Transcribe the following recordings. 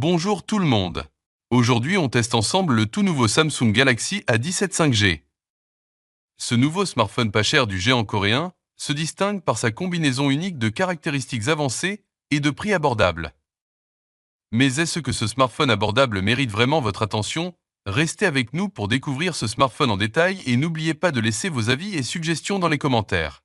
Bonjour tout le monde. Aujourd'hui, on teste ensemble le tout nouveau Samsung Galaxy A17 5G. Ce nouveau smartphone pas cher du géant coréen se distingue par sa combinaison unique de caractéristiques avancées et de prix abordables. Mais est-ce que ce smartphone abordable mérite vraiment votre attention? Restez avec nous pour découvrir ce smartphone en détail et n'oubliez pas de laisser vos avis et suggestions dans les commentaires.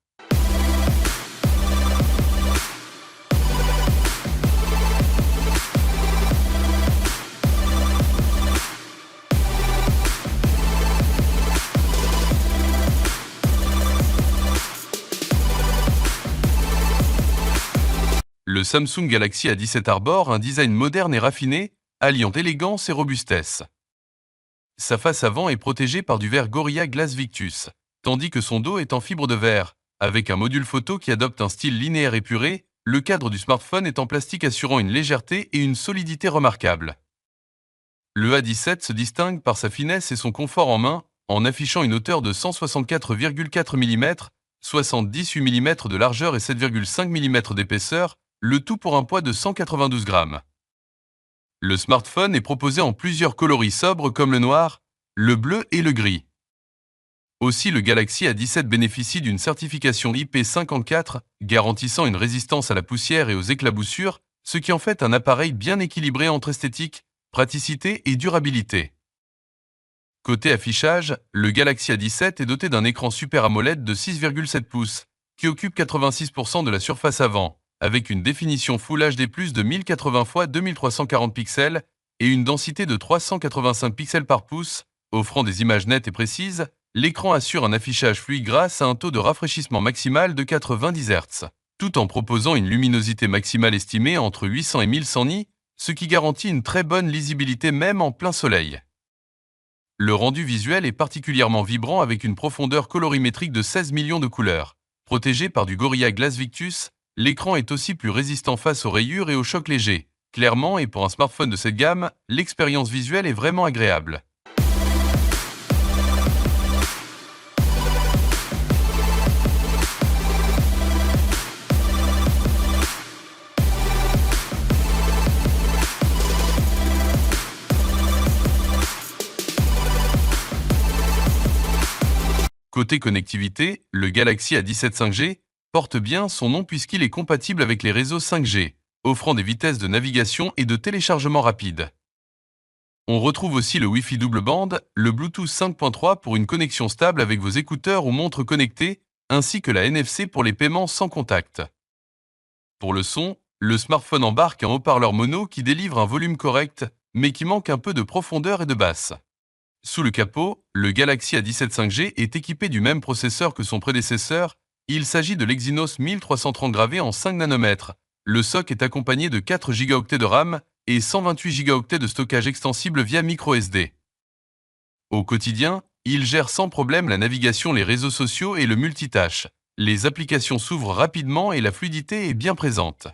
Le Samsung Galaxy A17 arbore un design moderne et raffiné, alliant élégance et robustesse. Sa face avant est protégée par du verre Gorilla Glass Victus, tandis que son dos est en fibre de verre. Avec un module photo qui adopte un style linéaire épuré, le cadre du smartphone est en plastique assurant une légèreté et une solidité remarquables. Le A17 se distingue par sa finesse et son confort en main, en affichant une hauteur de 164,4 mm, 78 mm de largeur et 7,5 mm d'épaisseur, le tout pour un poids de 192 grammes. Le smartphone est proposé en plusieurs coloris sobres comme le noir, le bleu et le gris. Aussi, le Galaxy A17 bénéficie d'une certification IP54 garantissant une résistance à la poussière et aux éclaboussures, ce qui en fait un appareil bien équilibré entre esthétique, praticité et durabilité. Côté affichage, le Galaxy A17 est doté d'un écran Super AMOLED de 6,7 pouces, qui occupe 86% de la surface avant, avec une définition Full HD+ de 1080 x 2340 pixels et une densité de 385 pixels par pouce, offrant des images nettes et précises. L'écran assure un affichage fluide grâce à un taux de rafraîchissement maximal de 90 Hz, tout en proposant une luminosité maximale estimée entre 800 et 1100 nits, ce qui garantit une très bonne lisibilité même en plein soleil. Le rendu visuel est particulièrement vibrant avec une profondeur colorimétrique de 16 millions de couleurs. Protégé par du Gorilla Glass Victus, l'écran est aussi plus résistant face aux rayures et aux chocs légers. Clairement, et pour un smartphone de cette gamme, l'expérience visuelle est vraiment agréable. Côté connectivité, le Galaxy A17 5G porte bien son nom puisqu'il est compatible avec les réseaux 5G, offrant des vitesses de navigation et de téléchargement rapides. On retrouve aussi le Wi-Fi double bande, le Bluetooth 5.3 pour une connexion stable avec vos écouteurs ou montres connectées, ainsi que la NFC pour les paiements sans contact. Pour le son, le smartphone embarque un haut-parleur mono qui délivre un volume correct, mais qui manque un peu de profondeur et de basse. Sous le capot, le Galaxy A17 5G est équipé du même processeur que son prédécesseur. Il s'agit de l'Exynos 1330 gravé en 5 nanomètres. Le SoC est accompagné de 4 Go de RAM et 128 Go de stockage extensible via microSD. Au quotidien, il gère sans problème la navigation, les réseaux sociaux et le multitâche. Les applications s'ouvrent rapidement et la fluidité est bien présente.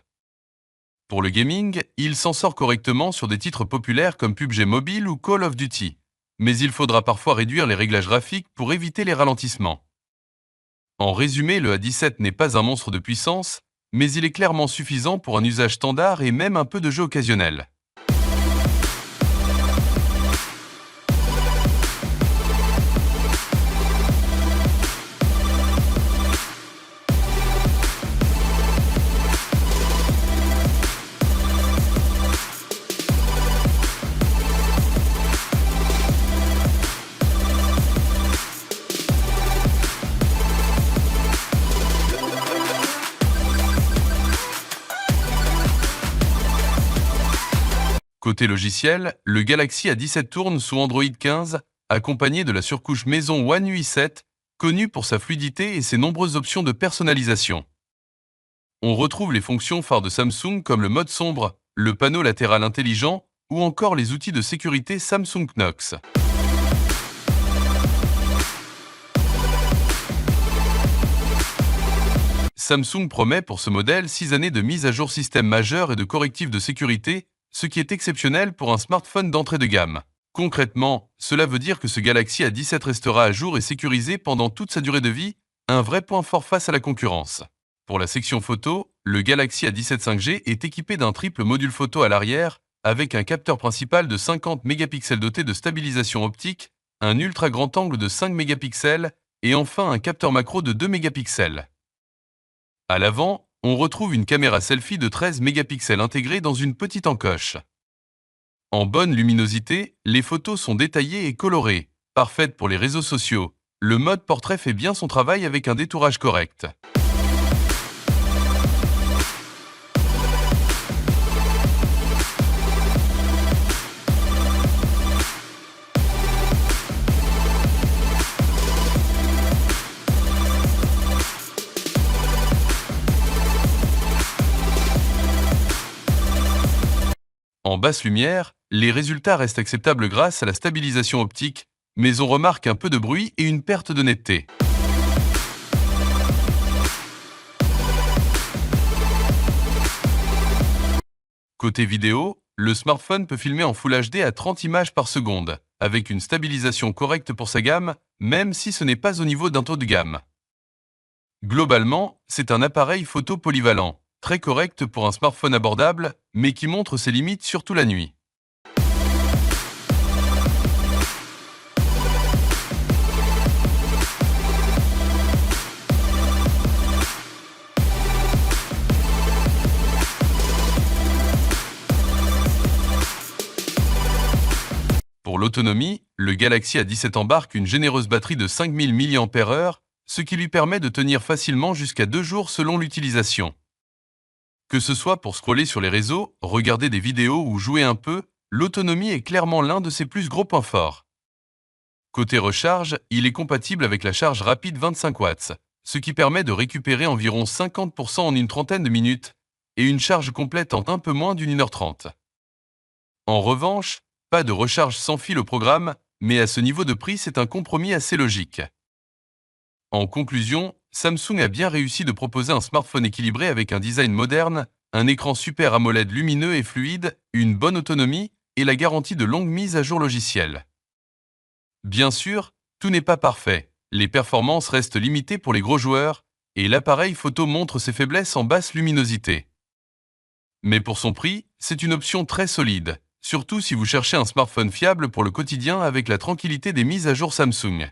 Pour le gaming, il s'en sort correctement sur des titres populaires comme PUBG Mobile ou Call of Duty. Mais il faudra parfois réduire les réglages graphiques pour éviter les ralentissements. En résumé, le A17 n'est pas un monstre de puissance, mais il est clairement suffisant pour un usage standard et même un peu de jeu occasionnel. Côté logiciel, le Galaxy A17 tourne sous Android 15, accompagné de la surcouche maison One UI 7, connue pour sa fluidité et ses nombreuses options de personnalisation. On retrouve les fonctions phares de Samsung comme le mode sombre, le panneau latéral intelligent ou encore les outils de sécurité Samsung Knox. Samsung promet pour ce modèle 6 années de mise à jour système majeur et de correctifs de sécurité, ce qui est exceptionnel pour un smartphone d'entrée de gamme. Concrètement, cela veut dire que ce Galaxy A17 restera à jour et sécurisé pendant toute sa durée de vie, un vrai point fort face à la concurrence. Pour la section photo, le Galaxy A17 5G est équipé d'un triple module photo à l'arrière, avec un capteur principal de 50 mégapixels doté de stabilisation optique, un ultra grand angle de 5 mégapixels et enfin un capteur macro de 2 mégapixels. À l'avant, on retrouve une caméra selfie de 13 mégapixels intégrée dans une petite encoche. En bonne luminosité, les photos sont détaillées et colorées, parfaites pour les réseaux sociaux. Le mode portrait fait bien son travail avec un détourage correct. En basse lumière, les résultats restent acceptables grâce à la stabilisation optique, mais on remarque un peu de bruit et une perte de netteté. Côté vidéo, le smartphone peut filmer en Full HD à 30 images par seconde, avec une stabilisation correcte pour sa gamme, même si ce n'est pas au niveau d'un taux de gamme. Globalement, c'est un appareil photo polyvalent, très correct pour un smartphone abordable, mais qui montre ses limites surtout la nuit. Pour l'autonomie, le Galaxy A17 embarque une généreuse batterie de 5000 mAh, ce qui lui permet de tenir facilement jusqu'à 2 jours selon l'utilisation. Que ce soit pour scroller sur les réseaux, regarder des vidéos ou jouer un peu, l'autonomie est clairement l'un de ses plus gros points forts. Côté recharge, il est compatible avec la charge rapide 25 watts, ce qui permet de récupérer environ 50% en une trentaine de minutes et une charge complète en un peu moins d'une 1h30. En revanche, pas de recharge sans fil au programme, mais à ce niveau de prix, c'est un compromis assez logique. En conclusion, Samsung a bien réussi de proposer un smartphone équilibré avec un design moderne, un écran Super AMOLED lumineux et fluide, une bonne autonomie et la garantie de longues mises à jour logicielles. Bien sûr, tout n'est pas parfait, les performances restent limitées pour les gros joueurs et l'appareil photo montre ses faiblesses en basse luminosité. Mais pour son prix, c'est une option très solide, surtout si vous cherchez un smartphone fiable pour le quotidien avec la tranquillité des mises à jour Samsung.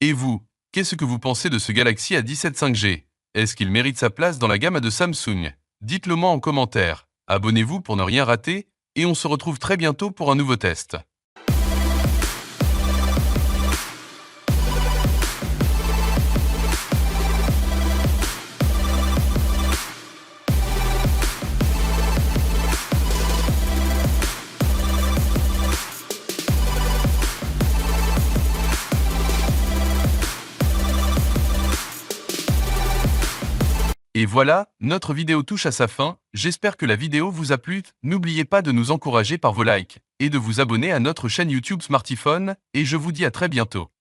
Et vous, qu'est-ce que vous pensez de ce Galaxy A17 5G? Est-ce qu'il mérite sa place dans la gamme de Samsung? Dites-le moi en commentaire. Abonnez-vous pour ne rien rater et on se retrouve très bientôt pour un nouveau test. Et voilà, notre vidéo touche à sa fin, j'espère que la vidéo vous a plu, n'oubliez pas de nous encourager par vos likes et de vous abonner à notre chaîne YouTube Smartiphone, et je vous dis à très bientôt.